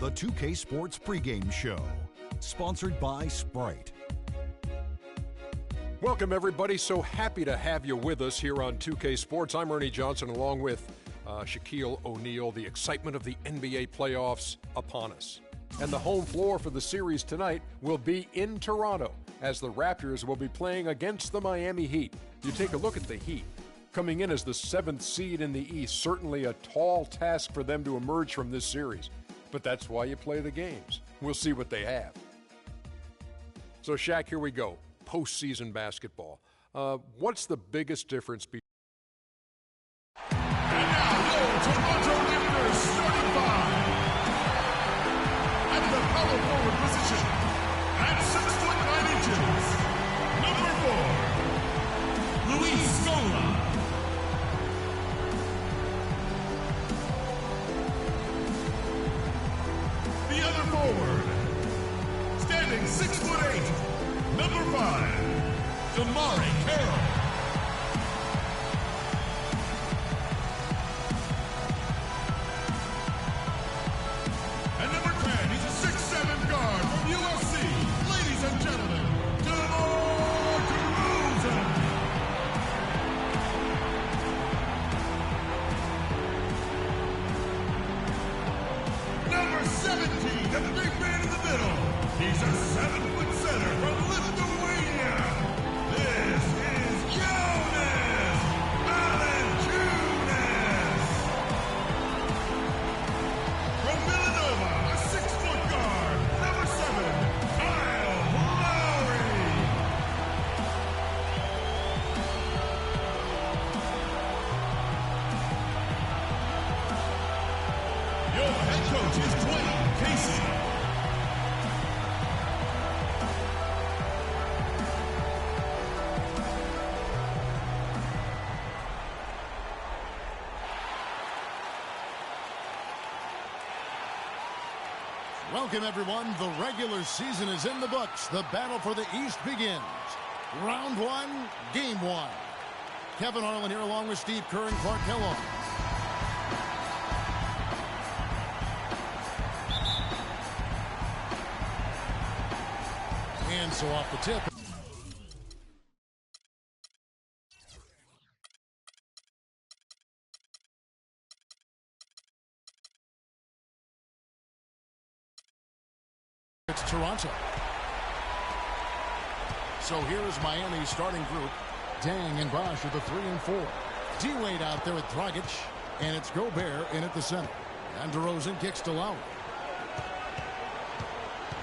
the 2K Sports pregame show, sponsored by Sprite. Welcome, everybody. So happy to have you with us here on 2K Sports. I'm Ernie Johnson, along with Shaquille O'Neal. The excitement of the NBA playoffs upon us. And the home floor for the series tonight will be in Toronto, as the Raptors will be playing against the Miami Heat. You take a look at the Heat. Coming in as the 7th seed in the East, certainly a tall task for them to emerge from this series. But that's why you play the games. We'll see what they have. So, Shaq, here we go. Postseason basketball. What's the biggest difference between... And now, your Toronto Raptors starting five. At the power forward position, at 6 foot 9 inches, number 4, Luis Scola. The other forward, standing 6 foot 8, number 5, Damari Carroll. And number 10, he's a 6'7" guard from USC. Ladies and gentlemen, DeMar DeRozan. Number 17, the big man in the middle. He's a 7-foot center from Lithuania. This is Jonas Valanciunas. From Villanova, a 6-foot guard, number 7, Kyle Lowry. Your head coach is Dwayne Casey. Welcome, everyone. The regular season is in the books. The battle for the East begins. Round 1, game 1. Kevin Harlan here along with Steve Kerr and Clark Kellogg. And so off the tip. It's Toronto. So here is Miami's starting group. Dang and Bosch are the 3 and 4. D-Wade out there with Dragic. And it's Gobert in at the center. And DeRozan kicks to Lowry.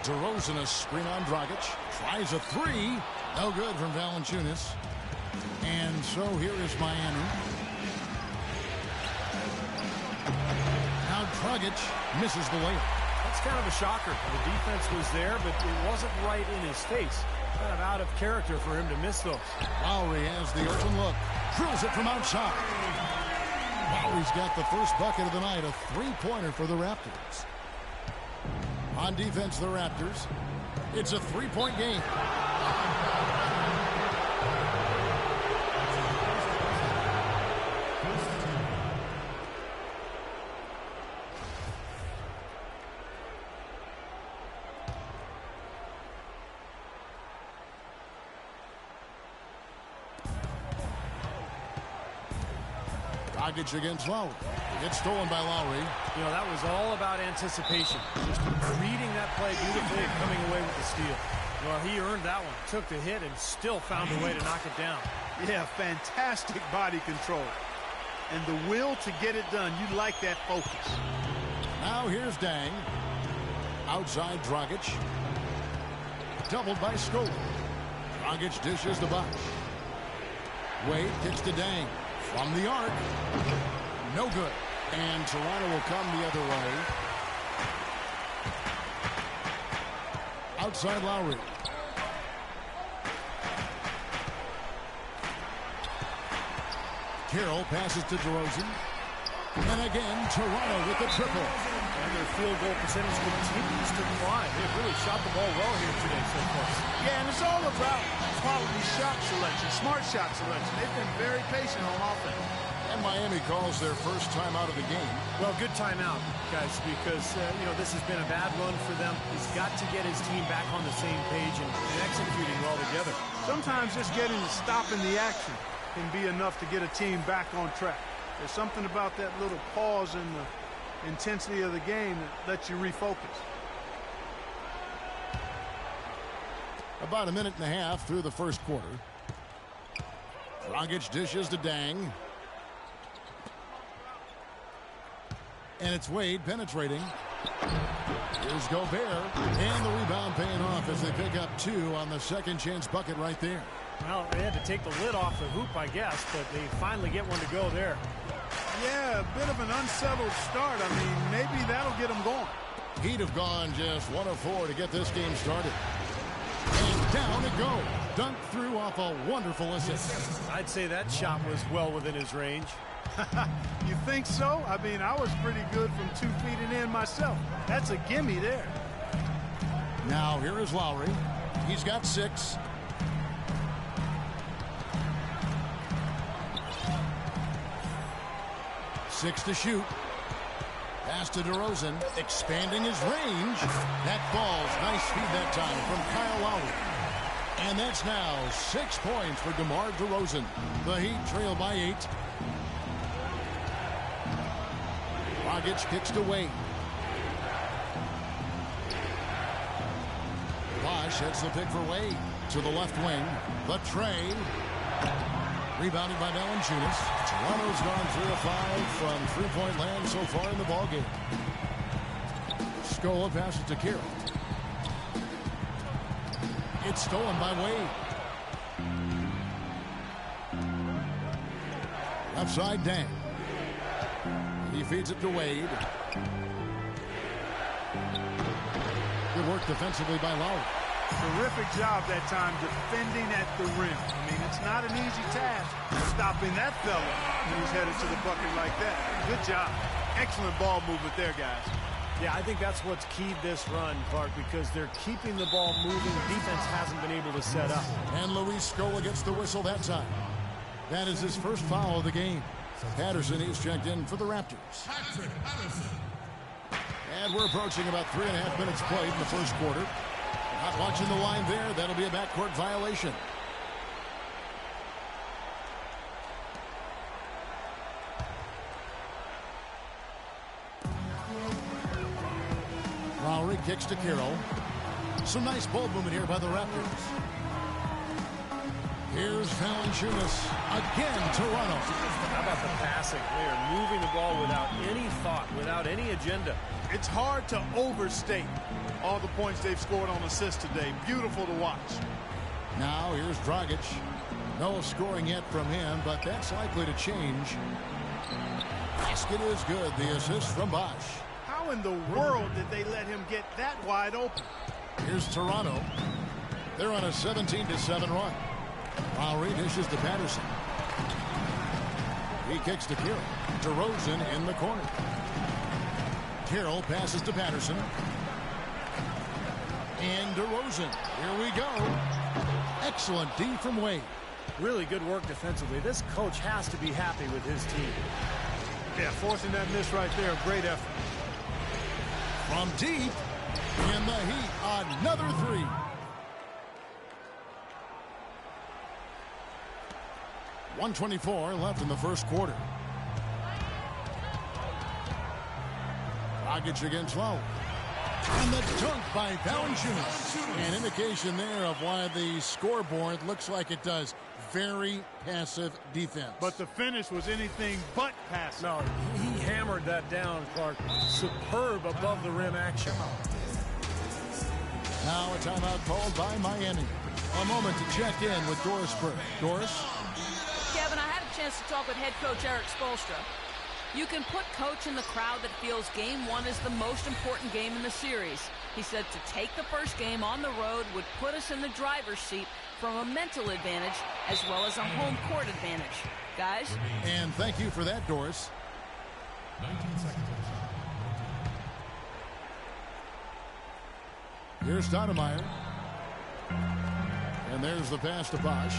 DeRozan a screen on Dragic. Tries a 3. No good from Valanciunas. And so here is Miami. Now Dragic misses the layup. That's kind of a shocker. The defense was there, but it wasn't right in his face. Kind of out of character for him to miss those. Lowry has the open look. Drills it from outside. Lowry's got the first bucket of the night, a 3-pointer for the Raptors. On defense, the Raptors. It's a 3-point game. Dragic against Lowry. It gets stolen by Lowry. You know, that was all about anticipation. Just reading that play beautifully and coming away with the steal. Well, he earned that one. Took the hit and still found a way to knock it down. Yeah, fantastic body control. And the will to get it done. You like that focus. Now here's Dang. Outside Dragic. Doubled by Scola. Dragic dishes the Bosch. Wade kicks to Dang. From the arc. No good. And Toronto will come the other way. Outside Lowry. Carroll passes to DeRozan. And again, Toronto with the triple. And their field goal percentage continues to climb. They've really shot the ball well here today so far. Yeah, and it's all about quality shot selection, smart shot selection. They've been very patient on offense. And And Miami calls their first timeout of the game. Well, good timeout, guys, because, this has been a bad run for them. He's got to get his team back on the same page and executing well together. Sometimes just getting to stop in the action can be enough to get a team back on track. There's something about that little pause in the intensity of the game that lets you refocus. About a minute and a half through the first quarter. Dragic dishes to Dang. And it's Wade penetrating. Here's Gobert. And the rebound paying off as they pick up 2 on the second chance bucket right there. Well, they had to take the lid off the hoop, I guess, but they finally get one to go there. Yeah, a bit of an unsettled start. I mean, maybe that'll get them going. He'd have gone just 1 of 4 to get this game started. And down it goes. Dunked through off a wonderful assist. I'd say that shot was well within his range. You think so? I mean, I was pretty good from 2 feet and in myself. That's a gimme there. Now here is Lowry. He's got 6. Six to shoot. Pass to DeRozan, expanding his range. That ball's nice feed that time from Kyle Lowry. And that's now 6 points for DeMar DeRozan. The Heat trail by 8. Dragic kicks to Wade. Bosh hits the pick for Wade. To the left wing. The tray. Rebounded by Valanciunas. Toronto's gone 3 of 5 from three-point land so far in the ballgame. Scola passes to Carroll. It's stolen by Wade. Left side, Dang. He feeds it to Wade. Good work defensively by Lowry. Terrific job that time defending at the rim. I mean, it's not an easy task stopping that fella when he's headed to the bucket like that. Good job. Excellent ball movement there, guys. Yeah, I think that's what's keyed this run, Clark, because they're keeping the ball moving. Defense hasn't been able to set up. And Luis Scola gets the whistle that time. That is his first foul of the game. Patterson is checked in for the Raptors. And we're approaching about 3.5 minutes played in the first quarter. Not watching the line there. That'll be a backcourt violation. Lowry kicks to Carroll. Some nice ball movement here by the Raptors. Here's Valanciunas. Again, Toronto. How about the passing? They are moving the ball without any thought, without any agenda. It's hard to overstate all the points they've scored on assists today. Beautiful to watch. Now here's Dragic. No scoring yet from him, but that's likely to change. Basket is good. The assist from Bosh. How in the world did they let him get that wide open? Here's Toronto. They're on a 17-7 run. Lowry dishes to Patterson. He kicks to Carroll. DeRozan in the corner. Carroll passes to Patterson. And DeRozan. Here we go. Excellent D from Wade. Really good work defensively. This coach has to be happy with his team. Yeah, forcing that miss right there. Great effort. From deep. In the Heat, another 3. .124 left in the first quarter. Dragic against Lowry. And the dunk by Valanciunas. An indication there of why the scoreboard looks like it does. Very passive defense. But the finish was anything but passive. No, he hammered that down, Clark. Superb above the rim action. Now a timeout called by Miami. A moment to check in with Doris Burke. Doris? Kevin, I had a chance to talk with head coach Eric Spoelstra. You can put coach in the crowd that feels game 1 is the most important game in the series. He said to take the first game on the road would put us in the driver's seat from a mental advantage as well as a home court advantage. Guys? And thank you for that, Doris. 19 seconds. Here's Stoudemire. And there's the pass to Bosh.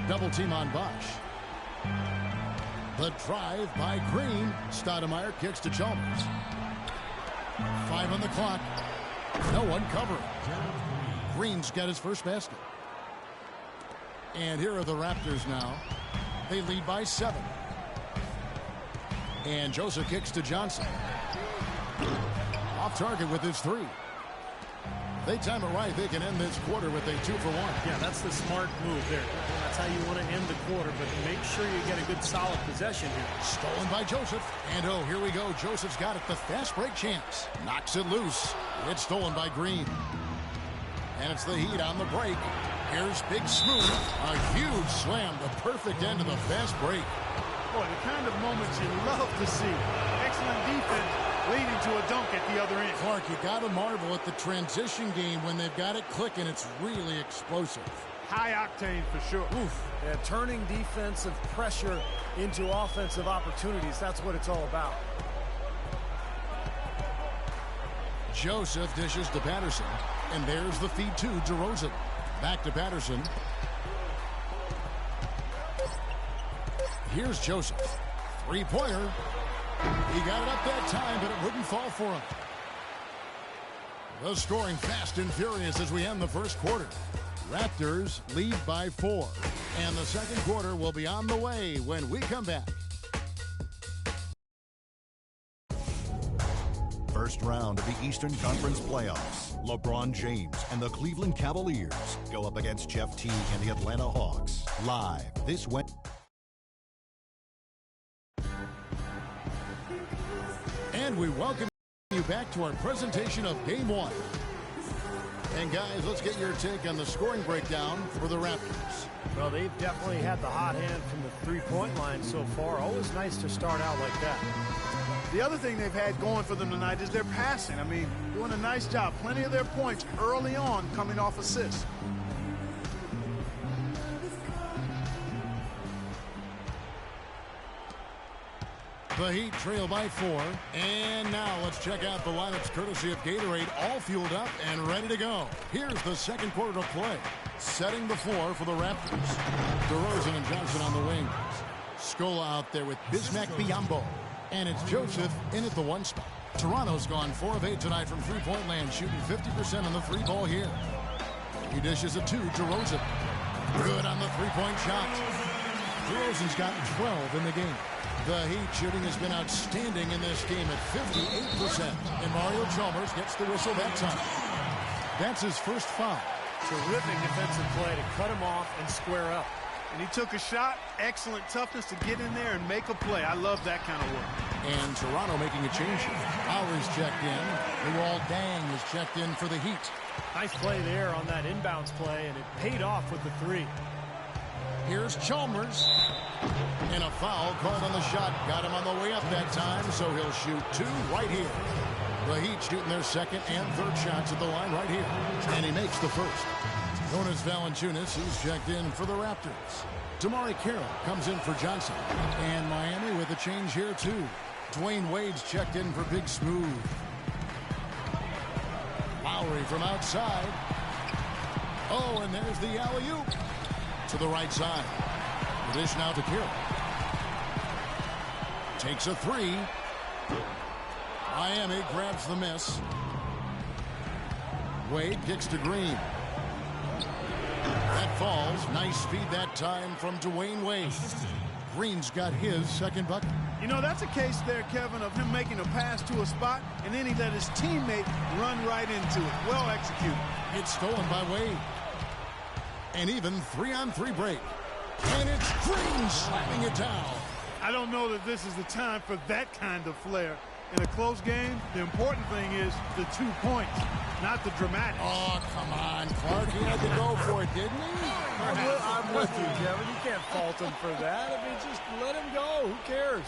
Double team on Bosh. The drive by Green. Stoudemire kicks to Chalmers. 5 on the clock. No one covering. Green's got his first basket. And here are the Raptors now. They lead by 7. And Joseph kicks to Johnson. Off target with his 3. They time it right. They can end this quarter with a 2-for-1. Yeah, that's the smart move there. That's how you want to end the quarter, but make sure you get a good solid possession here. Stolen by Joseph. And oh, here we go. Joseph's got it. The fast break chance. Knocks it loose. It's stolen by Green. And it's the Heat on the break. Here's Big Smooth. A huge slam. The perfect end of the fast break. Boy, the kind of moments you love to see. Excellent defense leading to a dunk at the other end. Clark, you got to marvel at the transition game when they've got it clicking. It's really explosive. High octane for sure. Oof. Yeah, turning defensive pressure into offensive opportunities. That's what it's all about. Joseph dishes to Patterson. And there's the feed to DeRozan. Back to Patterson. Here's Joseph. 3-pointer. He got it up that time, but it wouldn't fall for him. The scoring fast and furious as we end the first quarter. Raptors lead by 4. And the second quarter will be on the way when we come back. First round of the Eastern Conference Playoffs. LeBron James and the Cleveland Cavaliers go up against Jeff Teague and the Atlanta Hawks. Live this Wednesday. And we welcome you back to our presentation of Game 1. And guys, let's get your take on the scoring breakdown for the Raptors. Well, they've definitely had the hot hand from the three-point line so far. Always nice to start out like that. The other thing they've had going for them tonight is their passing. I mean, doing a nice job. Plenty of their points early on coming off assists. The Heat trail by 4. And now let's check out the lineups courtesy of Gatorade, all fueled up and ready to go. Here's the second quarter to play. Setting the floor for the Raptors. DeRozan and Johnson on the wings. Scola out there with Bismack Biyombo. And it's Joseph in at the 1 spot. Toronto's gone 4 of 8 tonight from three-point land, shooting 50% on the 3-ball here. He dishes it to DeRozan. Good on the 3-point shot. DeRozan's got 12 in the game. The Heat shooting has been outstanding in this game at 58%. And Mario Chalmers gets the whistle that time. That's his first foul. Terrific defensive play to cut him off and square up. And he took a shot. Excellent toughness to get in there and make a play. I love that kind of work. And Toronto making a change here. Lowry's checked in. Luol Deng is checked in for the Heat. Nice play there on that inbounds play, and it paid off with the 3. Here's Chalmers. And a foul called on the shot. Got him on the way up that time, so he'll shoot 2 right here. The Heat shooting their second and third shots at the line right here. And he makes the first. Jonas Valanciunas is checked in for the Raptors. Damari Carroll comes in for Johnson. And Miami with a change here, too. Dwayne Wade's checked in for Big Smooth. Lowry from outside. Oh, and there's the alley-oop. To the right side. The dish now to Carroll. Takes a 3. Miami grabs the miss. Wade kicks to Green. That falls. Nice feed that time from Dwayne Wade. Green's got his second bucket. You know, that's a case there, Kevin, of him making a pass to a spot, and then he let his teammate run right into it. Well executed. It's stolen by Wade. And even 3-on-3 break. And it's Green slapping it down. I don't know that this is the time for that kind of flair. In a close game, the important thing is the 2 points, not the dramatic. Oh, come on, Clark. He had to go for it, didn't he? I'm with you, Kevin. You can't fault him for that. I mean, just let him go. Who cares?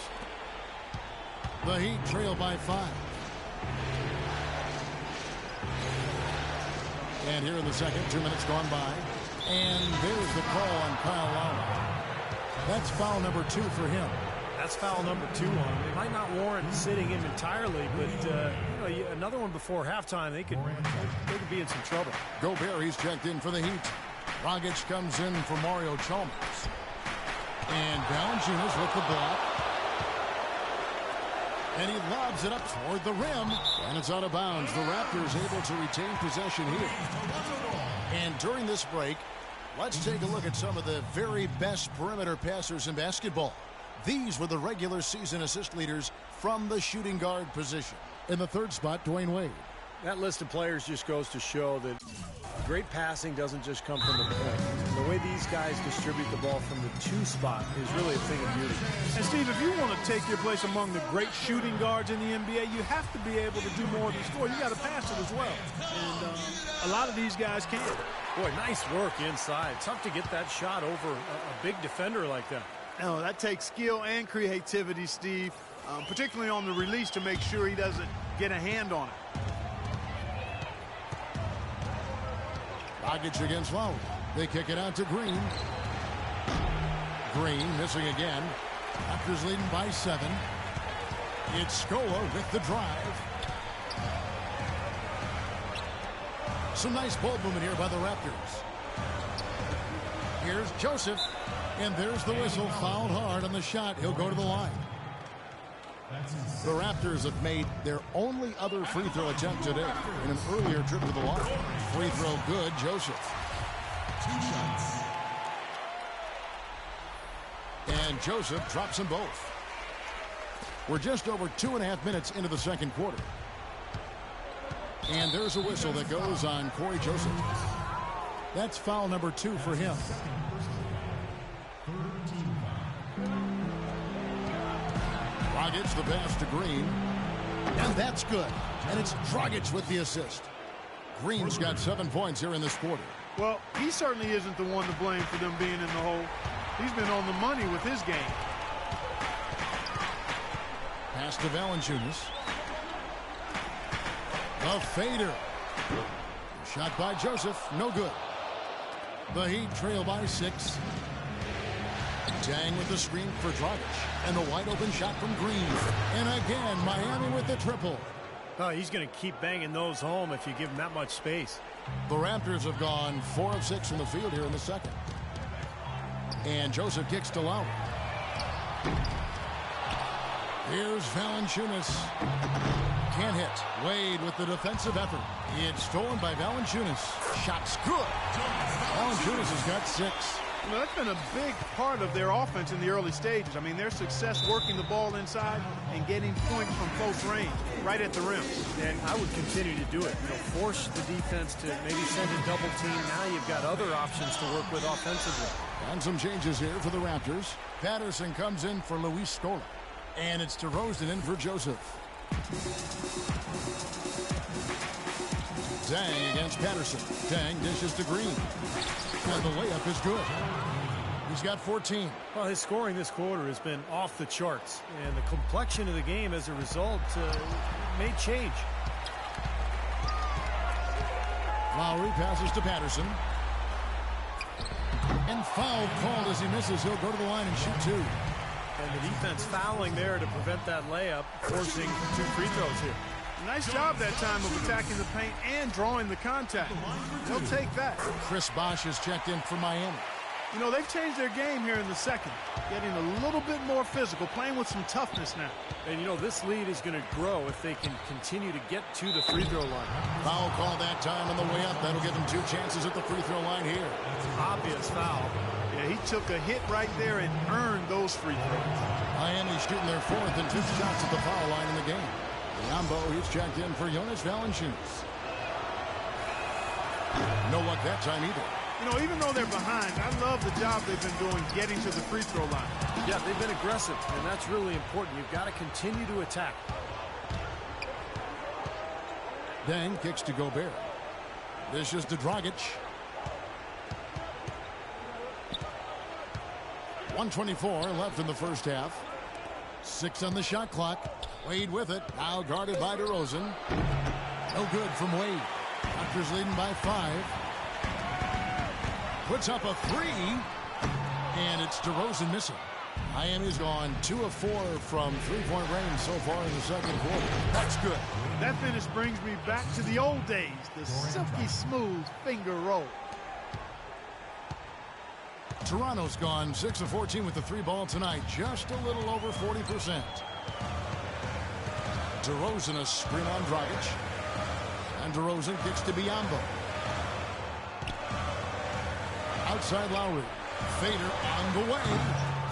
The Heat trail by 5. And here in the second, 2 minutes gone by. And there's the call on Kyle Lowry. That's foul number 2 for him. That's foul number 2 on him. It might not warrant sitting him entirely, but you know, another one before halftime, they could be in some trouble. Gobert, he's checked in for the Heat. Dragic comes in for Mario Chalmers. And Valanciunas with the block. And he lobs it up toward the rim. And it's out of bounds. The Raptors able to retain possession here. And during this break, let's take a look at some of the very best perimeter passers in basketball. These were the regular season assist leaders from the shooting guard position. In the third spot, Dwayne Wade. That list of players just goes to show that great passing doesn't just come from the point. The way these guys distribute the ball from the 2 spot is really a thing of beauty. And Steve, if you want to take your place among the great shooting guards in the NBA, you have to be able to do more than score. You got to pass it as well. And a lot of these guys can. Boy, nice work inside. Tough to get that shot over a big defender like that. No, that takes skill and creativity, Steve, particularly on the release to make sure he doesn't get a hand on it. Dragic against Lowry. They kick it out to Green. Green missing again. Raptors leading by 7. It's Scola with the drive. Some nice ball movement here by the Raptors. Here's Joseph. And there's the whistle. Fouled hard on the shot. He'll go to the line. The Raptors have made their only other free throw attempt today in an earlier trip to the line. Free throw good, Joseph. 2 shots. And Joseph drops them both. We're just over 2.5 minutes into the second quarter. And there's a whistle that goes on Corey Joseph. That's foul number 2 for him. Dragic the pass to Green. And that's good. And it's Dragic with the assist. Green's got 7 points here in this quarter. Well, he certainly isn't the one to blame for them being in the hole. He's been on the money with his game. Pass to Valanciunas. The fader. Shot by Joseph. No good. The Heat trail by 6. Dang with the screen for Dragic. And the wide open shot from Green. And again, Miami with the triple. Oh, he's going to keep banging those home if you give him that much space. The Raptors have gone 4 of 6 from the field here in the second. And Joseph kicks to Lowry. Here's Valanciunas. Can't hit. Wade with the defensive effort. It's stolen by Valanciunas. Shot's good. Valanciunas has got 6. Well, that's been a big part of their offense in the early stages. I mean, their success working the ball inside and getting points from close range, right at the rim. And I would continue to do it. You know, force the defense to maybe send a double team. Now you've got other options to work with offensively. And some changes here for the Raptors. Patterson comes in for Luis Scola. And it's DeRozan in for Joseph. Dang against Patterson. Dang dishes to Green. And the layup is good. He's got 14. Well, his scoring this quarter has been off the charts. And the complexion of the game as a result may change. Lowry passes to Patterson. And foul called as he misses. He'll go to the line and shoot 2. And the defense fouling there to prevent that layup, forcing 2 free throws here. Nice job that time of attacking the paint and drawing the contact. They'll take that. Chris Bosh has checked in for Miami. You know, they've changed their game here in the second, getting a little bit more physical, playing with some toughness now. And, you know, this lead is going to grow if they can continue to get to the free throw line. Foul call that time on the way up. That'll give them 2 chances at the free throw line here. Obvious foul. Yeah, he took a hit right there and earned those free throws. Miami shooting their 4th and 5th shots at the foul line in the game. Yambo, he's checked in for Jonas Valanciunas. No luck that time either. You know, even though they're behind, I love the job they've been doing getting to the free throw line. Yeah, they've been aggressive, and that's really important. You've got to continue to attack. Dang kicks to Gobert. This is to Dragic. 1:24 left in the first half. 6 on the shot clock. Wade with it. Now guarded by DeRozan. No good from Wade. Raptors leading by 5. Puts up a 3. And it's DeRozan missing. Miami's gone 2 of 4 from 3-point range so far in the second quarter. That's good. That finish brings me back to the old days. The silky smooth finger roll. Toronto's gone 6 of 14 with the 3-ball tonight. Just a little over 40%. DeRozan a screen on Dragic. And DeRozan kicks to Biyombo. Outside Lowry. Fader on the way.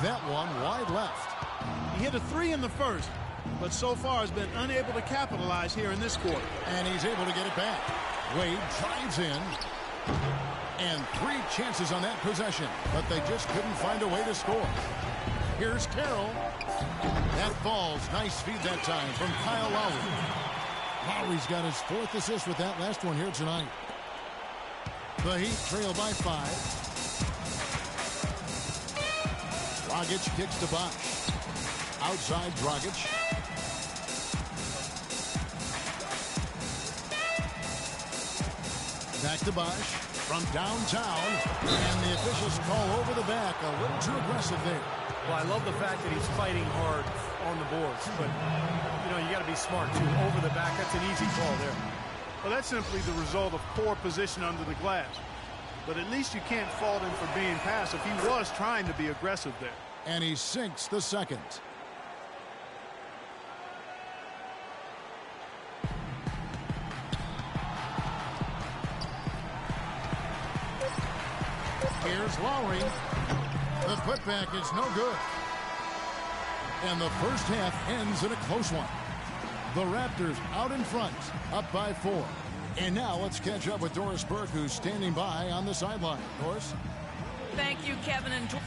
That one wide left. He hit a 3 in the first, but so far has been unable to capitalize here in this quarter. And he's able to get it back. Wade drives in. And 3 chances on that possession, but they just couldn't find a way to score. Here's Carroll. That falls. Nice feed that time from Kyle Lowry. Lowry's got his 4th assist with that last one here tonight. The Heat trail by 5. Dragic kicks to Bosh. Outside Dragic. Back to Bosh from downtown. And the officials call over the back. A little too aggressive there. Well, I love the fact that he's fighting hard on the boards. But, you know, you got to be smart, too. Over the back, that's an easy call there. Well, that's simply the result of poor position under the glass. But at least you can't fault him for being passive. He was trying to be aggressive there. And he sinks the second. Here's Lowry. The putback is no good. And the first half ends in a close one. The Raptors out in front, up by 4. And now let's catch up with Doris Burke, who's standing by on the sideline. Doris? Thank you, Kevin and George.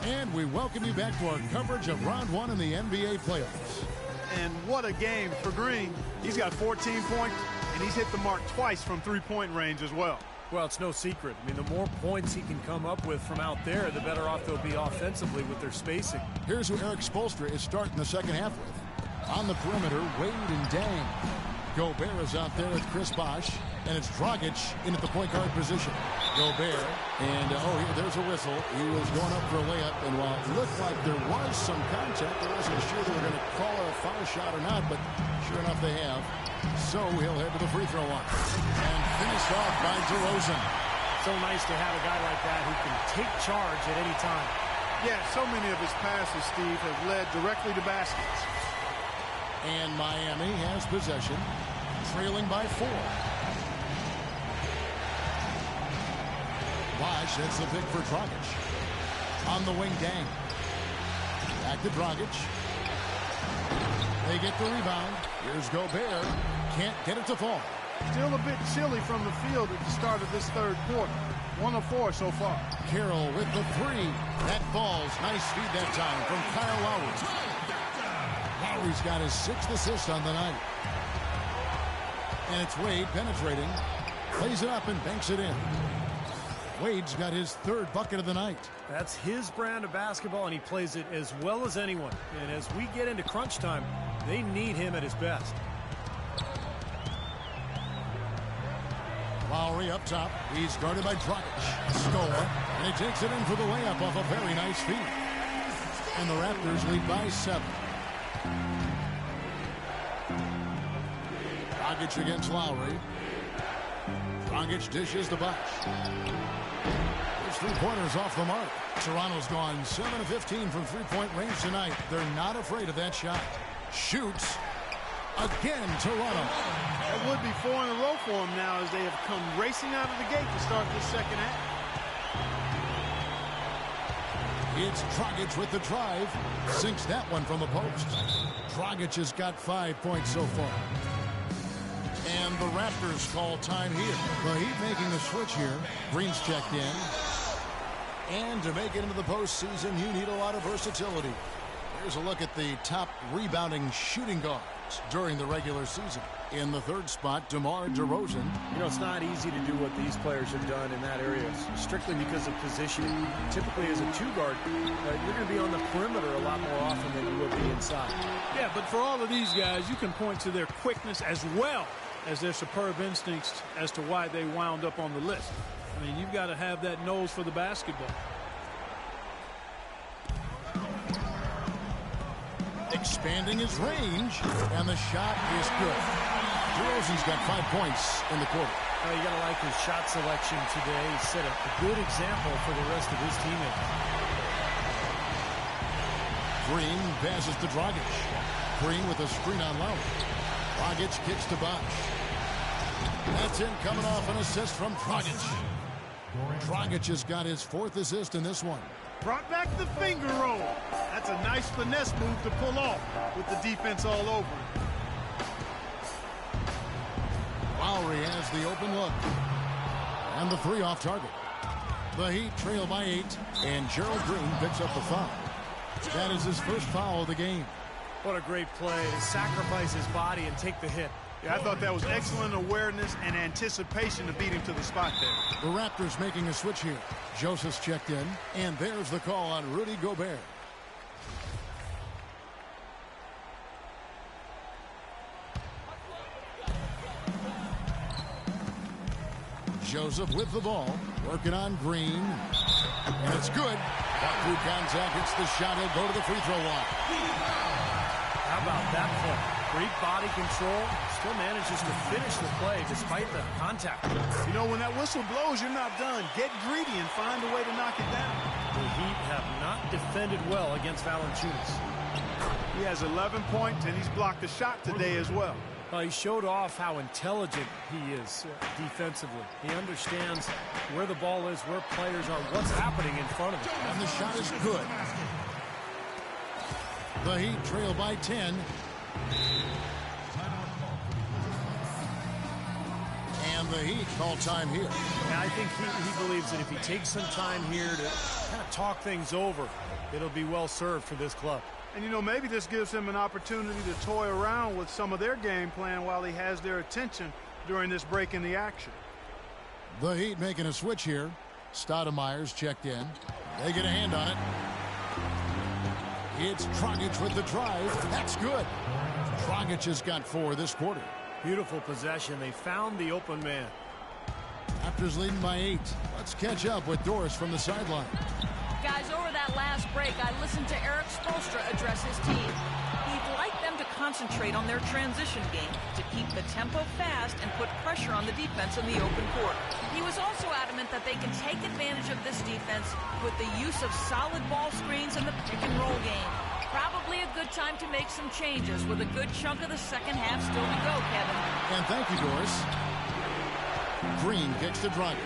And we welcome you back to our coverage of round 1 in the NBA playoffs. And what a game for Green. He's got 14 points, and he's hit the mark twice from 3-point range as well. Well, it's no secret. I mean, the more points he can come up with from out there, the better off they'll be offensively with their spacing. Here's who Eric Spoelstra is starting the second half with. On the perimeter, Wade and Dang. Gobert is out there with Chris Bosh, and it's Dragic in at the point guard position. Gobert, and there's a whistle. He was going up for a layup, and while it looked like there was some contact, I wasn't sure they were going to call a foul shot or not, but sure enough they have. So he'll head to the free throw line. And finished off by DeRozan. So nice to have a guy like that who can take charge at any time. Yeah, so many of his passes, Steve, have led directly to baskets. And Miami has possession, trailing by 4. Bosh, that's the pick for Dragic. On the wing, Dang. Back to Dragic. They get the rebound. Here's Gobert. Can't get it to fall. Still a bit chilly from the field at the start of this third quarter. 1 of 4 so far. Carroll with the 3. That falls. Nice feed that time from Kyle Lowry. Lowry's got his 6th assist on the night. And it's Wade penetrating. Plays it up and banks it in. Wade's got his 3rd bucket of the night. That's his brand of basketball, and he plays it as well as anyone. And as we get into crunch time, they need him at his best. Lowry up top. He's guarded by Dragic. Score. And he takes it in for the layup off a very nice feed. And the Raptors lead by 7. Dragic against Lowry. Dragic dishes the Bosh. His 3-pointers off the mark. Toronto's gone 7 of 15 from 3-point range tonight. They're not afraid of that shot. Shoots. Again, Toronto. That would be 4 in a row for them now as they have come racing out of the gate to start this second half. It's Dragic with the drive. Sinks that one from the post. Dragic has got 5 points so far. And the Raptors call time here. The Heat making the switch here. Green's checked in. And to make it into the postseason, you need a lot of versatility. Here's a look at the top rebounding shooting guard. during the regular season. In the third spot, DeMar DeRozan. You know, it's not easy to do what these players have done in that area, strictly because of positioning. Typically, as a two-guard, you're going to be on the perimeter a lot more often than you would be inside. Yeah, but for all of these guys, you can point to their quickness as well as their superb instincts as to why they wound up on the list. I mean, you've got to have that nose for the basketball. Expanding his range, and the shot is good. DeRozan's got 5 points in the quarter. You got to like his shot selection today. He set a good example for the rest of his teammates. Green passes to Dragic. Green with a screen on low. Dragic kicks to Bosch. That's in, coming off an assist from Dragic. Dragic has got his 4th assist in this one. Brought back the finger roll. That's a nice finesse move to pull off with the defense all over him. Lowry has the open look. And the 3 off target. The Heat trail by 8, and Gerald Green picks up the foul. That is his first foul of the game. What a great play to sacrifice his body and take the hit. Yeah, I thought that was excellent awareness and anticipation to beat him to the spot there. The Raptors making a switch here. Joseph's checked in, and there's the call on Rudy Gobert. Joseph with the ball, working on Green, and it's good. Walk through contact, hits the shot, he'll go to the free throw line. How about that play? Great body control, still manages to finish the play despite the contact. You know, when that whistle blows, you're not done. Get greedy and find a way to knock it down. The Heat have not defended well against Valanciunas. He has 11 points, and he's blocked a shot today as well. He showed off how intelligent he is defensively. He understands where the ball is, where players are, what's happening in front of him. And the shot is good. The Heat trail by 10. And the Heat call time here. And I think he believes that if he takes some time here to kind of talk things over, it'll be well served for this club. And, you know, maybe this gives him an opportunity to toy around with some of their game plan while he has their attention during this break in the action. The Heat making a switch here. Stoudemire's checked in. They get a hand on it. It's Dragic with the drive. That's good. Dragic has got 4 this quarter. Beautiful possession. They found the open man. Raptors leading by 8. Let's catch up with Doris from the sideline. Guys, over that last break, I listened to Eric Spoelstra address his team. He'd like them to concentrate on their transition game, to keep the tempo fast and put pressure on the defense in the open court. He was also adamant that they can take advantage of this defense with the use of solid ball screens in the pick-and-roll game. Probably a good time to make some changes with a good chunk of the second half still to go, Kevin. And thank you, Doris. Green kicks to Dragic.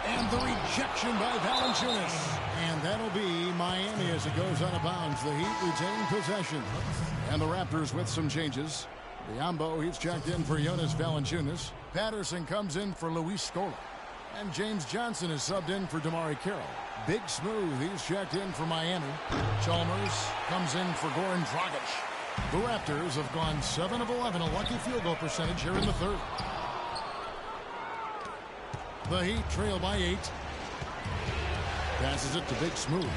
And the rejection by Valanciunas. And that'll be Miami as it goes out of bounds. The Heat retain possession. And the Raptors with some changes. Biombo, he's checked in for Jonas Valanciunas. Patterson comes in for Luis Scola. And James Johnson is subbed in for Damari Carroll. Big Smooth, he's checked in for Miami. Chalmers comes in for Goran Dragic. The Raptors have gone 7 of 11, a lucky field goal percentage here in the third. The Heat trail by 8. Passes it to Big Smooth.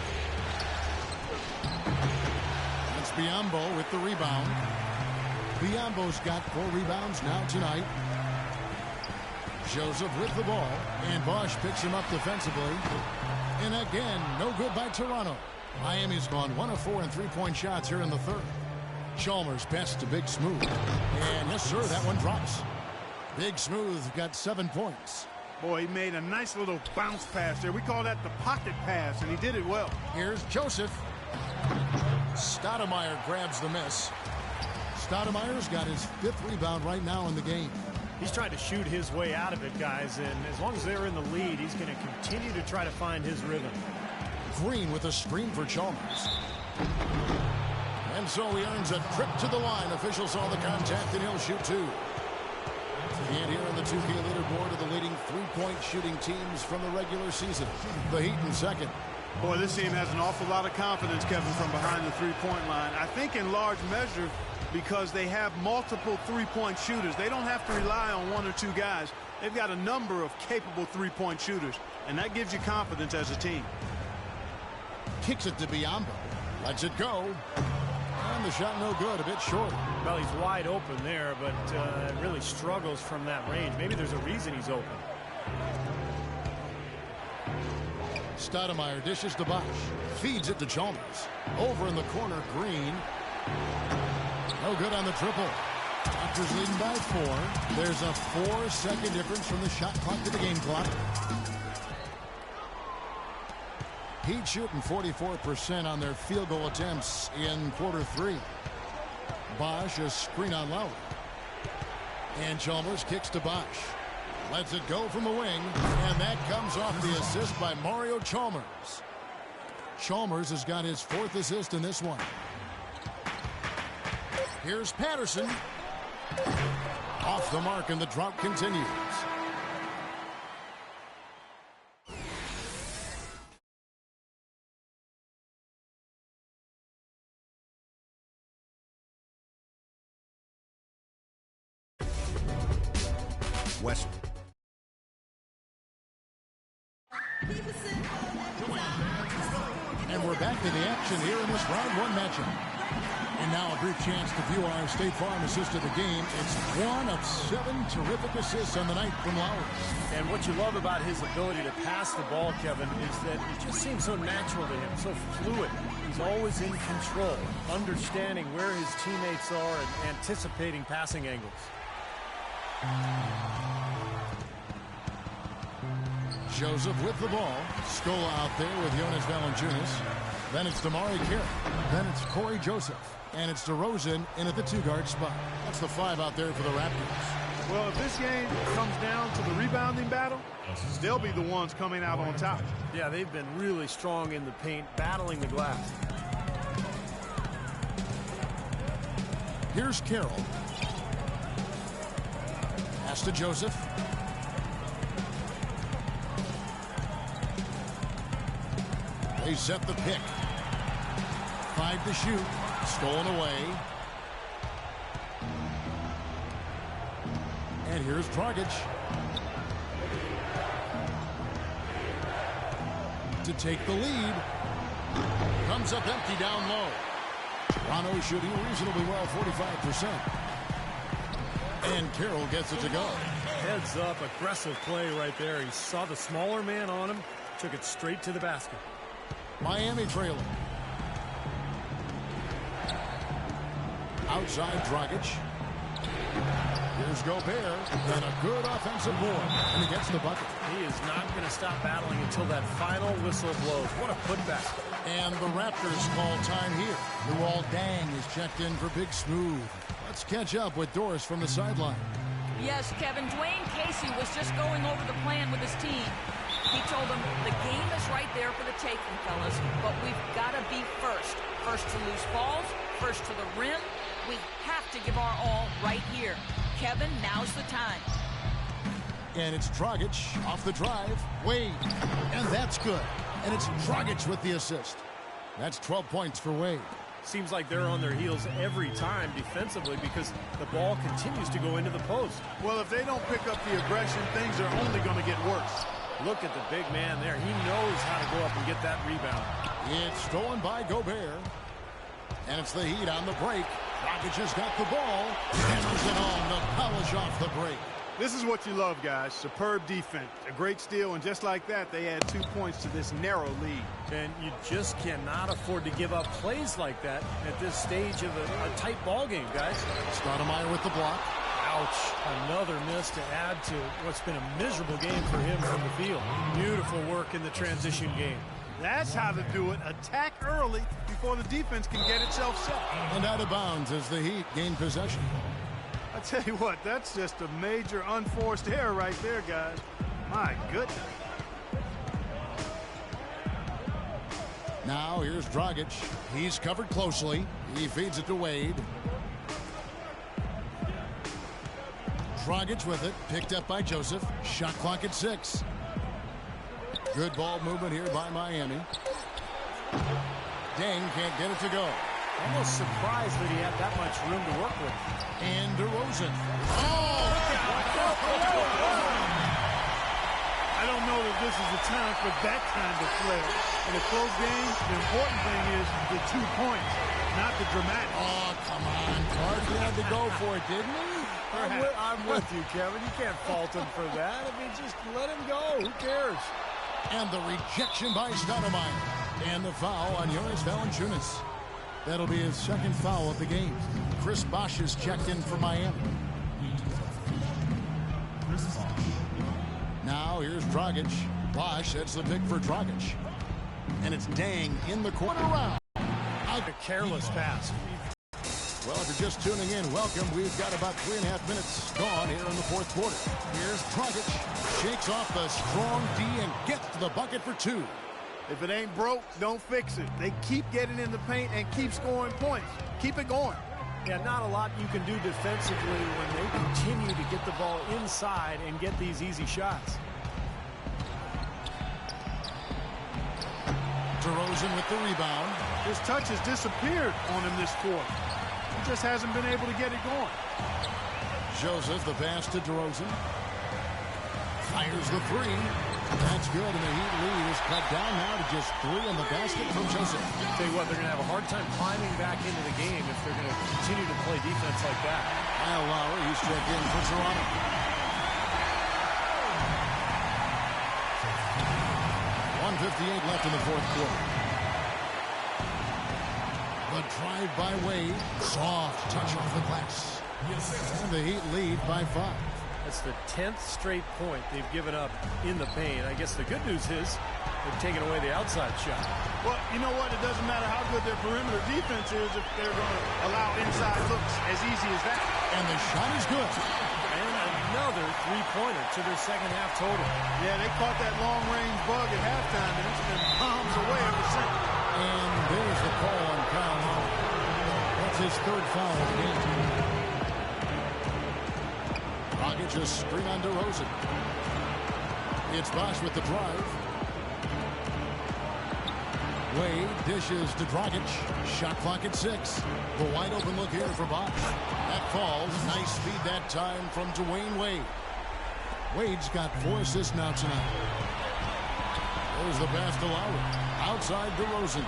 That's Biombo with the rebound. Biombo's got 4 rebounds now tonight. Joseph with the ball, and Bosch picks him up defensively. And again, no good by Toronto. Miami's gone 1 of 4 in 3-point shots here in the third. Chalmers passes to Big Smooth. And yes, sir, that one drops. Big Smooth got 7 points. Boy, he made a nice little bounce pass there. We call that the pocket pass, and he did it well. Here's Joseph. Stoudemire grabs the miss. Stoudemire's got his 5th rebound right now in the game. He's trying to shoot his way out of it, guys, and as long as they're in the lead, he's going to continue to try to find his rhythm. Green with a screen for Chalmers. And so he earns a trip to the line. Officials saw the contact, and he'll shoot 2. And here on the 2K leaderboard are the leading 3-point shooting teams from the regular season. The Heat in second. Boy, this team has an awful lot of confidence, Kevin, from behind the three-point line. I think in large measure because they have multiple three-point shooters. They don't have to rely on one or two guys. They've got a number of capable three-point shooters, and that gives you confidence as a team. Kicks it to Biyombo. Lets it go. And the shot no good, a bit short. Well, he's wide open there, but really struggles from that range. Maybe there's a reason he's open. Stoudemire dishes to Bosch. Feeds it to Chalmers. Over in the corner, Green. No good on the triple. Raptors leading by 4. There's a 4-second difference from the shot clock to the game clock. Heat shooting 44% on their field goal attempts in quarter 3. Bosch a screen on Lowry. And Chalmers kicks to Bosch. Lets it go from the wing. And that comes off the assist by Mario Chalmers. Chalmers has got his 4th assist in this one. Here's Patterson. Off the mark, and the drought continues. West. And we're back to the action here in this round 1 matchup. And now a brief chance to view our State Farm assist of the game. It's 1 of 7 terrific assists on the night from Lowry. And what you love about his ability to pass the ball, Kevin, is that it just seems so natural to him, so fluid. He's always in control, understanding where his teammates are and anticipating passing angles. Joseph with the ball. Scola out there with Jonas Valanciunas. Then it's Damari Carey. Then it's Corey Joseph. And it's DeRozan in at the 2-guard spot. That's the 5 out there for the Raptors. Well, if this game comes down to the rebounding battle, they'll be the ones coming out on top. Yeah, they've been really strong in the paint, battling the glass. Here's Carroll. Pass to Joseph. They set the pick. 5 to shoot. Stolen away. And here's Dragic. To take the lead. Comes up empty down low. Toronto shooting reasonably well, 45%. And Carroll gets it to go. Heads up, aggressive play right there. He saw the smaller man on him, took it straight to the basket. Miami trailing. Outside Dragic. Here's Gobert. And a good offensive board. And he gets the bucket. He is not going to stop battling until that final whistle blows. What a putback. And the Raptors call time here. Luol Deng is checked in for Big Smooth. Let's catch up with Doris from the sideline. Yes, Kevin, Dwayne Casey was just going over the plan with his team. He told them the game is right there for the taking, fellas, but we've got to be first. First to loose balls, first to the rim. We have to give our all right here. Kevin, now's the time. And it's Dragic off the drive. Wade. And that's good. And it's Dragic with the assist. That's 12 points for Wade. Seems like they're on their heels every time defensively because the ball continues to go into the post. Well, if they don't pick up the aggression, things are only going to get worse. Look at the big man there. He knows how to go up and get that rebound. It's stolen by Gobert. And it's the Heat on the break. Dragic has got the ball. Hammers it on to polish off the break. This is what you love, guys. Superb defense. A great steal, and just like that, they add 2 points to this narrow lead. And you just cannot afford to give up plays like that at this stage of a tight ball game, guys. Stoudemire with the block. Ouch. Another miss to add to what's been a miserable game for him from the field. Beautiful work in the transition game. That's how to do it. Attack early before the defense can get itself set. And out of bounds as the Heat gain possession. I tell you what, that's just a major unforced error right there, guys. My goodness. Now here's Dragic. He's covered closely. He feeds it to Wade. Dragic with it. Picked up by Joseph. Shot clock at 6. Good ball movement here by Miami. Deng can't get it to go. Almost surprised that he had that much room to work with. And DeRozan. I don't know that this is the time for that kind of flair. In a close game, the important thing is the 2 points, not the dramatic. Oh, come on. Clark had to go for it, didn't he? I'm with you, Kevin. You can't fault him for that. I mean, just let him go. Who cares? And the rejection by Stoudemire. And the foul on Jonas Valanciunas. That'll be his second foul of the game. Chris Bosh is checked in for Miami. Now here's Dragic. Bosh, that's the pick for Dragic. And it's Deng in the corner round. A careless pass. Well, if you're just tuning in, welcome. We've got about 3.5 minutes gone here in the fourth quarter. Here's Dragic. Shakes off the strong D and gets to the bucket for 2. If it ain't broke, don't fix it. They keep getting in the paint and keep scoring points. Keep it going. Yeah, not a lot you can do defensively when they continue to get the ball inside and get these easy shots. DeRozan with the rebound. His touch has disappeared on him this quarter. He just hasn't been able to get it going. Joseph, the pass to DeRozan. Fires the 3. That's good, and the Heat lead is cut down now to just 3 in the basket from Joseph. Tell you what, they're going to have a hard time climbing back into the game if they're going to continue to play defense like that. Kyle Lowry, he's checked in for Toronto. 1:58 left in the fourth quarter. The drive by Wade. Soft touch off the glass. And the Heat lead by 5. That's the 10th straight point they've given up in the paint. I guess the good news is they've taken away the outside shot. Well, you know what? It doesn't matter how good their perimeter defense is if they're going to allow inside looks as easy as that. And the shot is good. And another three-pointer to their second half total. Yeah, they caught that long-range bug at halftime, and it's been bombs away ever since. And there's the call on Kyle Lowry. That's his 3rd foul of the game. Dragic a screen on DeRozan. It's Bosh with the drive. Wade dishes to Dragic. Shot clock at 6. The wide open look here for Bosh. That falls. Nice speed that time from Dwayne Wade. Wade's got 4 assists now tonight. There's the pass to Lowry. Outside DeRozan.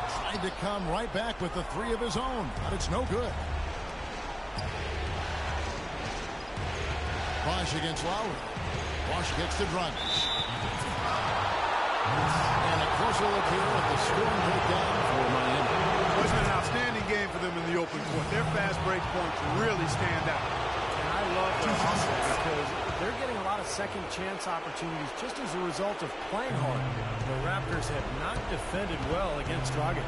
Tried to come right back with the 3 of his own, but it's no good. Bosh against Lowry. Bosh gets to Dragic. And a closer look here at the scoring breakdown for Miami. It's been an outstanding game for them in the open court. Their fast break points really stand out. And I love their hustle because they're getting a lot of second chance opportunities just as a result of playing hard. The Raptors have not defended well against Dragic.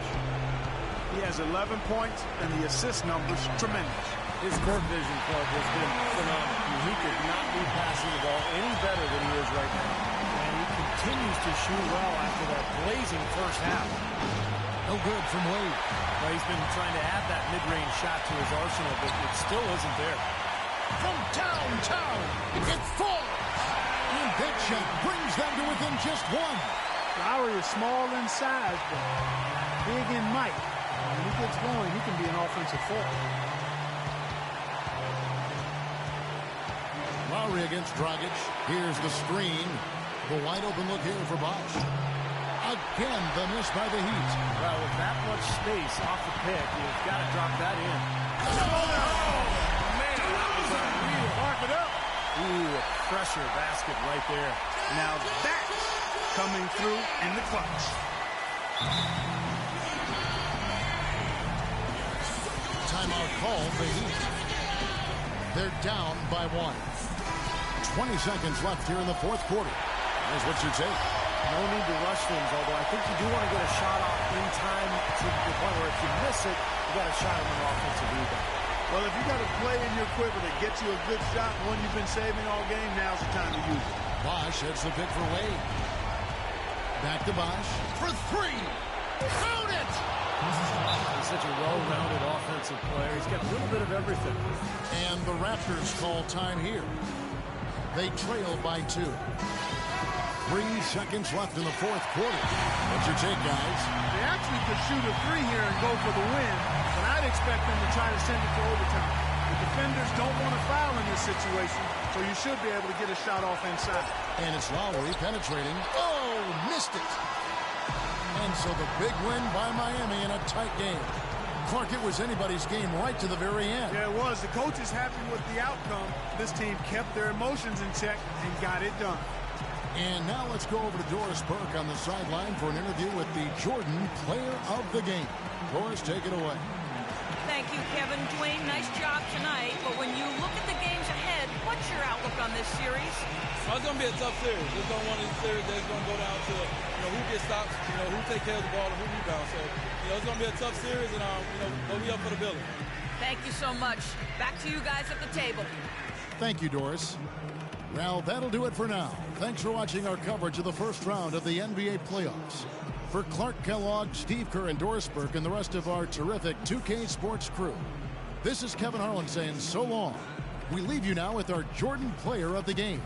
He has 11 points, and the assist numbers tremendous. His court vision club has been phenomenal. He could not be passing the ball any better than he is right now. And he continues to shoot well after that blazing first half. No good from Wade. Well, he's been trying to add that mid-range shot to his arsenal, but it still isn't there. From downtown, it's 4. And that shot brings them to within just 1. Lowry is small in size, but big in might. When he gets going, he can be an offensive threat. Lowry against Dragic. Here's the screen. The wide open look here for Bosh. Again, the miss by the Heat. Well, with that much space off the pick, you've got to drop that in. Oh, man, that was unreal. Mark it up. Ooh, a pressure basket right there. Now that's coming through in the clutch. Timeout called the Heat. They're down by 1. 20 seconds left here in the fourth quarter. Here's what you take. No need to rush things, although I think you do want to get a shot off in time to the point where if you miss it, you got a shot on the offensive rebound. Well, if you got a play in your quiver that gets you a good shot, one you've been saving all game, now's the time to use it. Bosh hits the pick for Wade. Back to Bosh for 3. Count it! He's such a well-rounded offensive player. He's got a little bit of everything. And the Raptors call time here. They trail by 2. 3 seconds left in the fourth quarter. What's your take, guys? They actually could shoot a 3 here and go for the win, but I'd expect them to try to send it to overtime. The defenders don't want to foul in this situation, so you should be able to get a shot off inside. And it's Lowry penetrating. Oh, missed it. And so the big win by Miami in a tight game. Clark, it was anybody's game right to the very end. Yeah, it was. The coach is happy with the outcome. This team kept their emotions in check and got it done. And now let's go over to Doris Burke on the sideline for an interview with the Jordan Player of the Game. Doris, take it away. Thank you, Kevin. Dwayne, nice job tonight. But when you look at the games ahead, what's your outlook on this series? It's going to be a tough series. This is one of these series that's going to go down to, who gets stops, who takes care of the ball and who rebounds. So, it's going to be a tough series, and, we'll be up for the building. Thank you so much. Back to you guys at the table. Thank you, Doris. Well, that'll do it for now. Thanks for watching our coverage of the first round of the NBA playoffs. For Clark Kellogg, Steve Kerr, and Doris Burke, and the rest of our terrific 2K Sports crew, this is Kevin Harlan saying so long. We leave you now with our Jordan Player of the Game.